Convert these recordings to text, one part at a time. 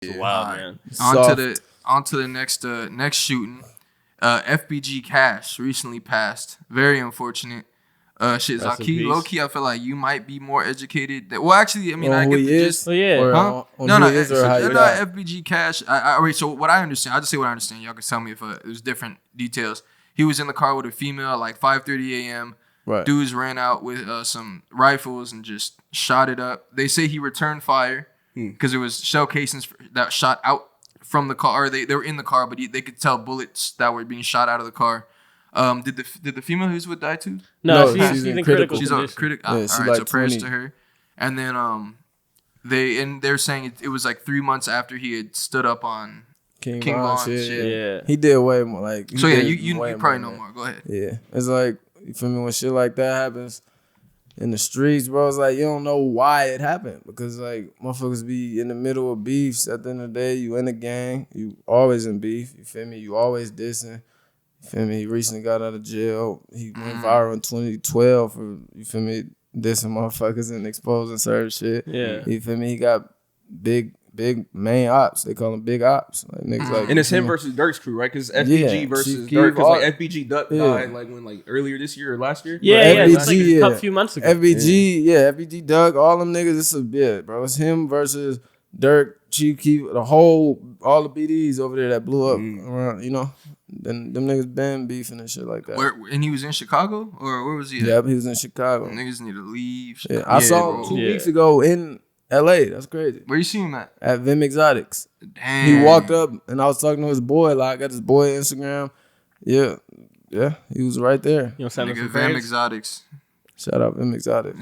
It's wild, man. On to the next shooting. FBG Cash recently passed. Very unfortunate. Shit, Zaki, low key, I feel like you might be more educated. Well, actually, I mean, I get the gist. Well, yeah. No, FBG Cash. Wait, so what I understand, I'll just say what I understand. Y'all can tell me if there's different details. He was in the car with a female at like 5:30 a.m. Right. Dudes ran out with some rifles and just shot it up. They say he returned fire because it was shell casings that shot out from the car. Or they were in the car, but they could tell bullets that were being shot out of the car. Did the female who's with die too? No, she's in critical She's condition. All right, like so prayers 20. to her. And then they're saying it was like 3 months after he had stood up on King Von shit. Yeah. He did way more. Like So yeah, you probably know more. Go ahead. Yeah, it's like, you feel me, when shit like that happens in the streets, bro, it's like you don't know why it happened, because like motherfuckers be in the middle of beefs. At the end of the day, you in a gang, you always in beef, you feel me, you always dissing, you feel me. He recently got out of jail. He went viral in 2012 for, you feel me, dissing motherfuckers and exposing certain shit. Yeah. You feel me, he got big main ops. They call them big ops. Like niggas like, and it's him versus Dirk's crew, right? Because FBG versus Dirk. Because like FBG died like earlier this year or last year. Yeah, it's like a few months ago. FBG, Doug, all them niggas. It's a bit, bro. It's him versus Dirk, Chief Keef, all the BDs over there that blew up around, you know. Then them niggas been beefing and shit like that. And he was in Chicago, or where was he? Yeah, he was in Chicago. Niggas need to leave. Yeah, I saw him 2 weeks ago in LA. That's crazy. Where you see him at? At Vim Exotics. Damn. He walked up and I was talking to his boy. Like, I got his boy Instagram. Yeah, he was right there. You gonna send him some Vim prayers? Exotics. Shout out Vim Exotics.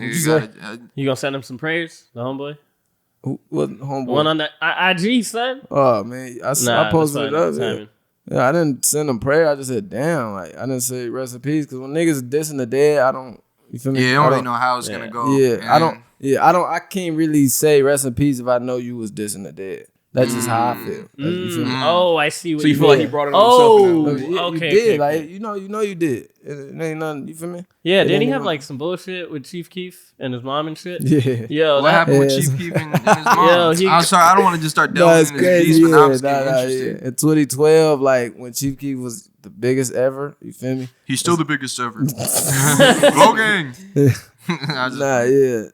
You gonna send him some prayers, the homeboy? What homeboy? One on that IG, son. Oh man, I posted it up. Yeah, I didn't send him prayer. I just said, damn. Like, I didn't say rest in peace, because when niggas dissing the dead, I don't. You feel me? Yeah, you don't really know how it's gonna go. Yeah, I can't really say rest in peace if I know you was dissing the dead. That's just how I feel. Like, you feel me? Oh, I see what so you feel like he brought it on himself. Oh, okay. You did. Okay. Like, you know you did. It ain't nothing. You feel me? Yeah, didn't he have like some bullshit with Chief Keef and his mom and shit? Yeah. Yo, what happened with Chief Keef and his mom? I'm sorry, I don't want to just start delving into this beast, but I'm just getting interested. In 2012, like when Chief Keef was the biggest ever, you feel me? He's still the biggest ever. Go gang.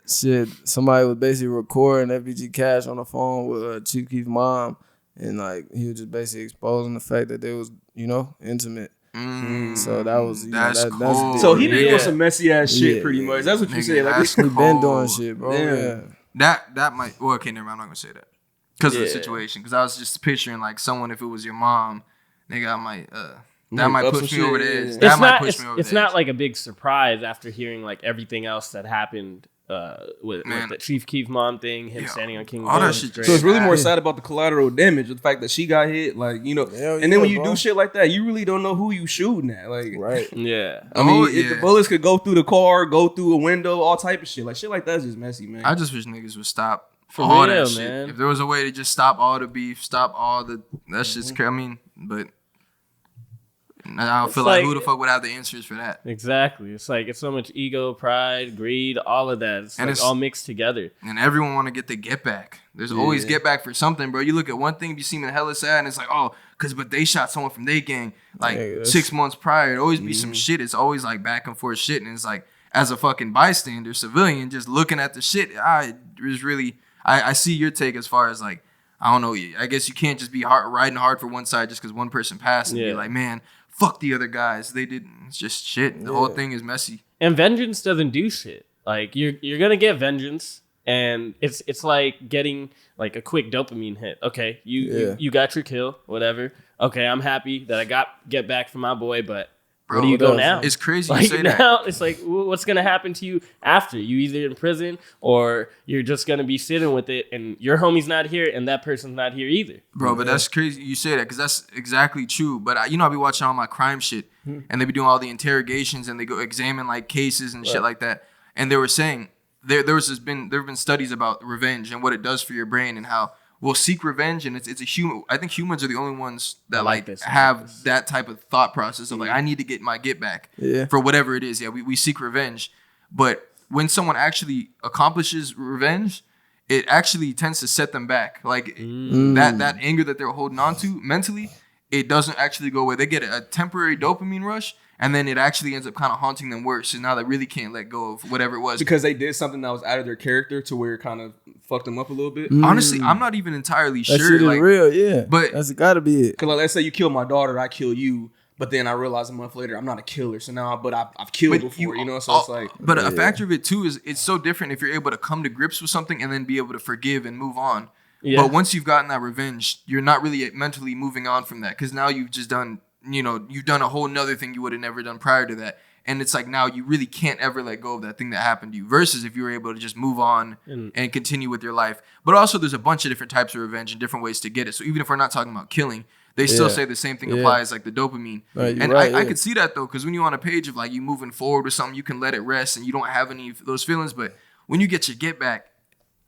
Shit. Somebody was basically recording FBG Cash on the phone with Chief Keef's mom, and like he was just basically exposing the fact that they was, you know, intimate. So that was, that's cool. So he been doing some messy ass shit, pretty much. That's what you said. Like he been doing shit, bro. Yeah. That might. Well, okay, never mind. I'm not gonna say that because of the situation. Because I was just picturing like someone, if it was your mom, nigga, I might. That might push me over the edge. That might push me over the edge. It's not like a big surprise after hearing like everything else that happened with the Chief Keef mom thing, him standing on King. All that shit. So it's really more sad about the collateral damage, the fact that she got hit, like, you know. And then when you do shit like that, you really don't know who you shooting at, like. Right. Yeah. I mean, if the bullets could go through the car, go through a window, all type of shit. Like shit like that's just messy, man. I just wish niggas would stop for all real, that shit. Man. If there was a way to just stop all the beef, stop all the that shit's crazy. I mean, but. I don't feel like who the fuck would have the answers for that. Exactly. It's like it's so much ego, pride, greed, all of that. It's, it's all mixed together. And everyone want to get the get back. There's always get back for something, bro. You look at one thing, you seem hella sad, and it's like, oh, but they shot someone from their gang like 6 months prior. It'd always be some shit. It's always like back and forth shit, and it's like as a fucking bystander, civilian, just looking at the shit. I see your take as far as like, I don't know. I guess you can't just be riding hard for one side just because one person passed and be like, man, fuck the other guys. They didn't. It's just shit. The whole thing is messy. And vengeance doesn't do shit. Like you're gonna get vengeance, and it's like getting like a quick dopamine hit. Okay, you got your kill, whatever. Okay, I'm happy that I get back from my boy, but where do you go now? It's crazy like you say now, that. It's like, what's going to happen to you after? You either in prison or you're just going to be sitting with it and your homie's not here and that person's not here either. Bro, but that's crazy you say that because that's exactly true. But I be watching all my crime shit and they be doing all the interrogations and they go examine like cases and shit like that. And they were saying there have been studies about revenge and what it does for your brain and how we'll seek revenge, and it's a human. I think humans are the only ones that have that type of thought process of like, I need to get my get back for whatever it is. Yeah, we seek revenge, but when someone actually accomplishes revenge, it actually tends to set them back. Like that anger that they're holding on to mentally, it doesn't actually go away. They get a temporary dopamine rush, and then it actually ends up kind of haunting them worse. And now they really can't let go of whatever it was. Because they did something that was out of their character to where it kind of fucked them up a little bit. Honestly, I'm not even entirely that sure. Shit is like, real, yeah. But that's gotta be it. Because like, let's say you kill my daughter, I kill you. But then I realize a month later I'm not a killer. So now, I've killed before, you know. So it's like, but a factor of it too is it's so different if you're able to come to grips with something and then be able to forgive and move on. Yeah. But once you've gotten that revenge, you're not really mentally moving on from that because now you've just done, you've done a whole nother thing you would have never done prior to that. And it's like now you really can't ever let go of that thing that happened to you versus if you were able to just move on and continue with your life. But also there's a bunch of different types of revenge and different ways to get it. So even if we're not talking about killing, they still say the same thing applies, like the dopamine. Right, and I could see that, though, because when you're on a page of, like, you moving forward with something, you can let it rest and you don't have any of those feelings. But when you get your get back,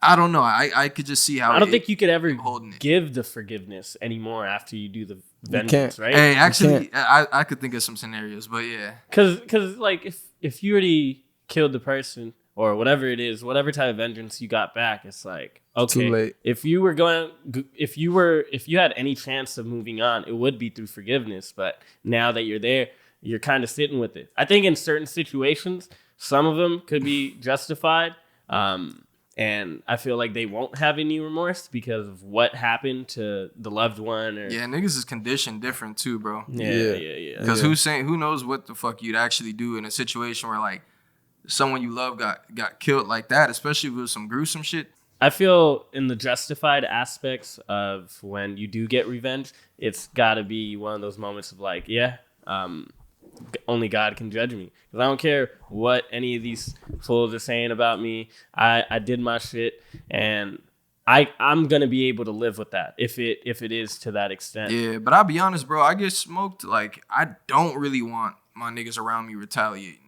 I don't know. I could just see how I don't think you could ever give the forgiveness anymore after you do the vengeance, right? Hey, actually, I could think of some scenarios, but yeah. Because like, if you already killed the person or whatever it is, whatever type of vengeance you got back, it's like, okay, too late. if you had any chance of moving on, it would be through forgiveness. But now that you're there, you're kind of sitting with it. I think in certain situations, some of them could be justified. And I feel like they won't have any remorse because of what happened to the loved one. Or niggas is conditioned different too, bro. Yeah. Because who knows what the fuck you'd actually do in a situation where, like, someone you love got killed like that, especially with some gruesome shit. I feel in the justified aspects of when you do get revenge, it's got to be one of those moments of like, only God can judge me. Because I don't care what any of these fools are saying about me. I did my shit, and I'm going to be able to live with that if it is to that extent. Yeah, but I'll be honest, bro. I get smoked. Like, I don't really want my niggas around me retaliating.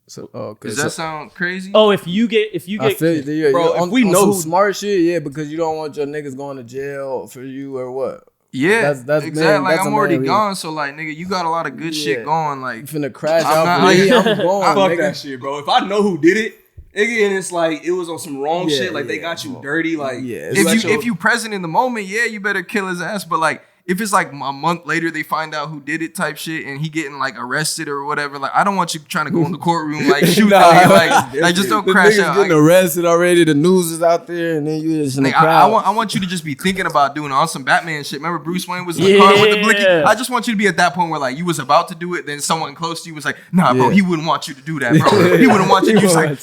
So, does that sound crazy? Oh, if you get, I feel you, bro, if we know smart shit, because you don't want your niggas going to jail for you or what. Yeah, that's exactly. Like, I'm already gone, so like, nigga, you got a lot of good shit going. Like, you finna crash out for me. I'm going. Fuck that shit, bro. If I know who did it, nigga, and it's like it was on some wrong shit. Like they got you dirty. Like, if you present in the moment, you better kill his ass. But like, if it's like a month later they find out who did it type shit and he getting like arrested or whatever, like I don't want you trying to go in the courtroom like shoot like just don't crash out. Getting arrested already, the news is out there, and then you just in the crowd. I want you to just be thinking about doing on some Batman shit. Remember Bruce Wayne was in the car with the blicky? I just want you to be at that point where like you was about to do it, then someone close to you was like, nah, bro, he wouldn't want you to do that, bro. He wouldn't want you. You was like,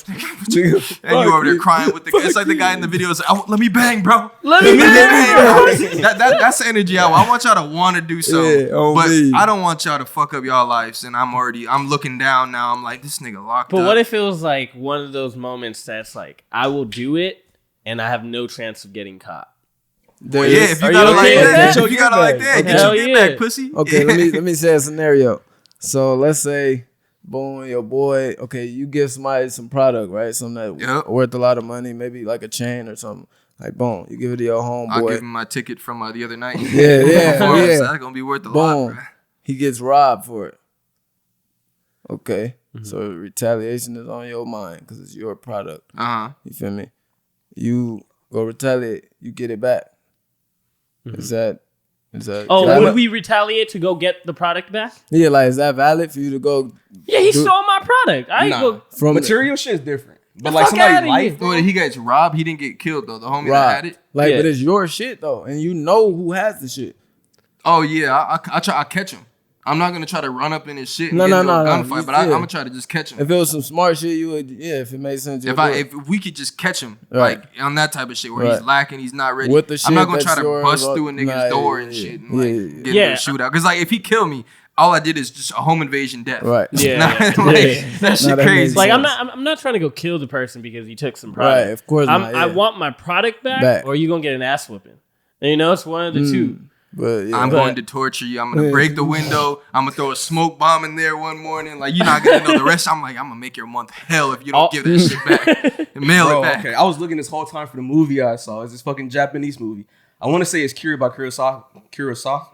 and you over there crying with the. It's like the guy in the video is like, let me bang, bro. Let me bang. That's the energy I want y'all to want to do something, but I don't want y'all to fuck up y'all lives. And I'm looking down now. I'm like, this nigga locked up. But what if it was like one of those moments that's like, I will do it, and I have no chance of getting caught. If you got it like that, get your get back, pussy. Okay, let me say a scenario. So let's say, boom, your boy. Okay, you give somebody some product, right? Something that's worth a lot of money, maybe like a chain or something. Like, boom, you give it to your homeboy. I'll give him my ticket from the other night. Yeah. That's going to be worth a lot, bro. He gets robbed for it. Okay. Mm-hmm. So retaliation is on your mind because it's your product. You feel me? You go retaliate. You get it back. Mm-hmm. Is that would we retaliate to go get the product back? Yeah, like, is that valid for you to go? Yeah, he stole my product. From material shit is different. But like somebody's life, when he gets robbed, he didn't get killed though. The homie that had it, but it's your shit though, and you know who has the shit. Oh yeah, I catch him. I'm not gonna try to run up in his shit and get into a gunfight, but I'm gonna try to just catch him. If it was some smart shit, you would. Yeah, if it made sense. If we could just catch him, like on that type of shit where he's lacking, he's not ready. With the shit, I'm not gonna try to bust through a nigga's door and shit and like get into a shootout. Because like if he kill me, all I did is just a home invasion death. Right. That shit crazy. Like I'm not trying to go kill the person because he took some product. Right, of course not. I want my product back, or you gonna get an ass whooping. And it's one of the two. But I'm going to torture you. I'm gonna break the window. I'm gonna throw a smoke bomb in there one morning. Like, you're not gonna know the rest. I'm gonna make your month hell if you don't give that shit back and mail it back. Okay, I was looking this whole time for the movie I saw. It's this fucking Japanese movie. I want to say it's Kira by Kurosawa.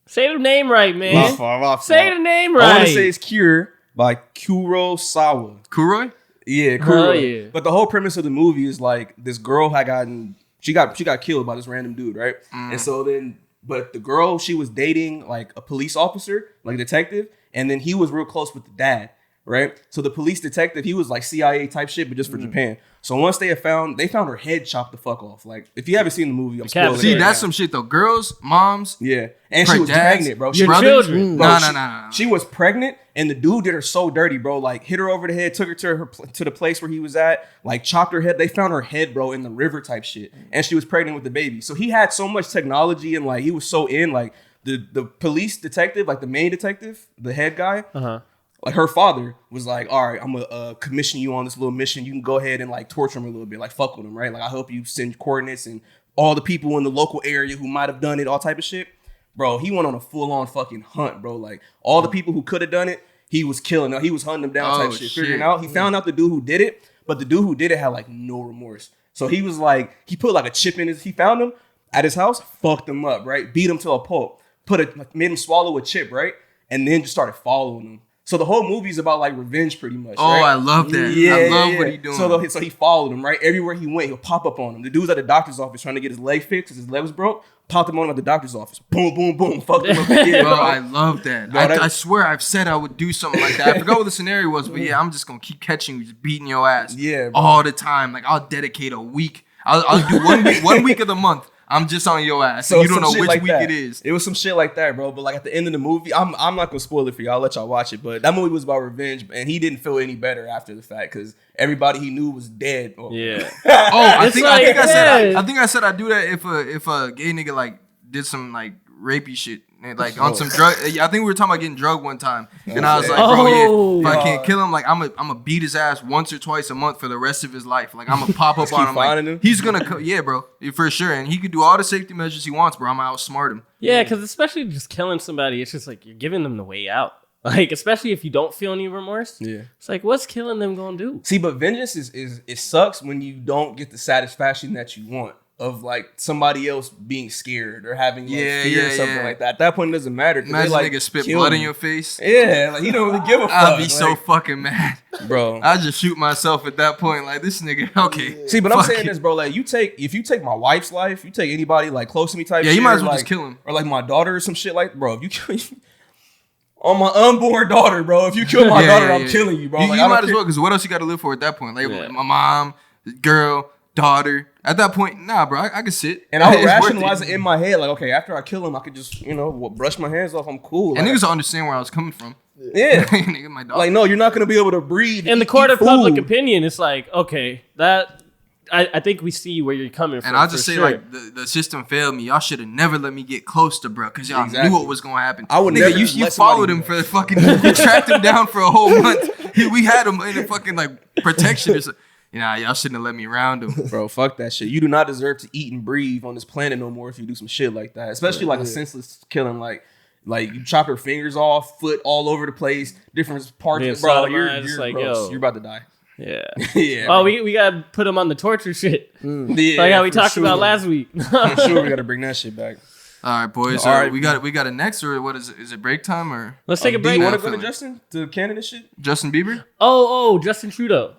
Say the name right, man. Say the name right. I want to say it's Cure by Kurosawa. Kuroi? Yeah, Oh yeah. But the whole premise of the movie is like this girl had gotten she got killed by this random dude, right? And so then, but the girl she was dating like a police officer, like a detective, and then he was real close with the dad, right? So the police detective, he was like CIA type shit, but just for Japan. So once they found her head chopped the fuck off. Like if you haven't seen the movie, I'm spoiling it. See, right that's now. some shit though. Girls, moms, Yeah, and she was pregnant, bro. Your brothers? children. Bro, No. She was pregnant, and the dude did her so dirty, bro. Like hit her over the head, took her to the place where he was at, like chopped her head. They found her head, bro, in the river type shit, and she was pregnant with the baby. So he had so much technology, and like he was so in, like the police detective, like the main detective, the head guy. Like her father was like, all right, I'm gonna commission you on this little mission. You can go ahead and like torture him a little bit, like fuck with him, right? Like I hope you send coordinates and all the people in the local area who might have done it, all type of shit. Bro, he went on a full on fucking hunt, bro. Like all the people who could have done it, he was killing them. He was hunting them down type shit, figuring out. He found out the dude who did it, but the dude who did it had like no remorse. So he was like, he put like a chip in he found him at his house, fucked him up, right? Beat him to a pulp, made him swallow a chip, right? And then just started following him. So the whole movie's about like revenge, pretty much. Oh, right? I love that. Yeah, I love what he doing. So he followed him, right? Everywhere he went, he'll pop up on him. The dude's at the doctor's office trying to get his leg fixed because his leg was broke. Popped him on at the doctor's office. Boom, boom, boom. Fucked him up again, bro, I love that. Bro, I swear I've said I would do something like that. I forgot what the scenario was, but yeah, I'm just gonna keep catching you, just beating your ass. Yeah, bro. all the time. Like I'll dedicate a week. I'll do 1 week, 1 week of the month. I'm just on your ass. So you don't know which week it is. It was some shit like that, bro. But like at the end of the movie, I'm not gonna spoil it for y'all. I'll let y'all watch it. But that movie was about revenge, and he didn't feel any better after the fact because everybody he knew was dead. Yeah. I think I said I'd do that if a gay nigga like did some like rapey shit. Like on some drug, I think we were talking about getting drugged one time, and I was like, bro, if I can't kill him, like I'm gonna beat his ass once or twice a month for the rest of his life. Like I'm gonna pop up on him, like he's gonna, yeah, bro, for sure, and he could do all the safety measures he wants, bro. I'm gonna outsmart him. Yeah, because especially just killing somebody, it's just like you're giving them the way out. Like especially if you don't feel any remorse, it's like what's killing them gonna do? See, but vengeance is it sucks when you don't get the satisfaction that you want. Of like somebody else being scared or having like fear or something like that. At that point, it doesn't matter. Imagine like, nigga spit blood in your face. Yeah, like he don't really give a fuck. I'd be so fucking mad, bro. I'd just shoot myself at that point. Like this nigga, okay. See, but I'm saying this, bro. Like if you take my wife's life, you take anybody like close to me type. Yeah, shit, you might as well like, just kill him. Or like my daughter or some shit like, bro. If you kill on my unborn daughter, bro. If you kill my daughter, I'm killing you, bro. You like, might as well, because what else you got to live for at that point? Like my mom, girl, daughter. At that point, nah, bro, I could sit. And I would rationalize it in my head, like, okay, after I kill him, I could just, brush my hands off. I'm cool. And like, niggas understand where I was coming from. Yeah. Nigga, my dog. Like, no, you're not going to be able to breathe. In the court of public opinion, it's like, okay, that... I think we see where you're coming from. And I'll just say, like, the system failed me. Y'all should have never let me get close to bro, because y'all knew what was going to happen. I would never. You followed him for the fucking... You tracked him down for a whole month. We had him in a fucking, like, protection or something. Y'all shouldn't have let me round him. Bro, fuck that shit. You do not deserve to eat and breathe on this planet no more if you do some shit like that. Especially like a senseless killing, like you chop her fingers off, foot all over the place, different parts. Yeah, bro, you're like, gross. You're about to die. Yeah. Yeah. Oh, we gotta put him on the torture shit. Yeah, like how we talked about last week. For sure, we gotta bring that shit back. All right, boys. All right, we got it next, or what is it? Is it break time or? Let's take a break. Do you want to go to Justin, to Canada shit? Justin Bieber? Oh, Justin Trudeau.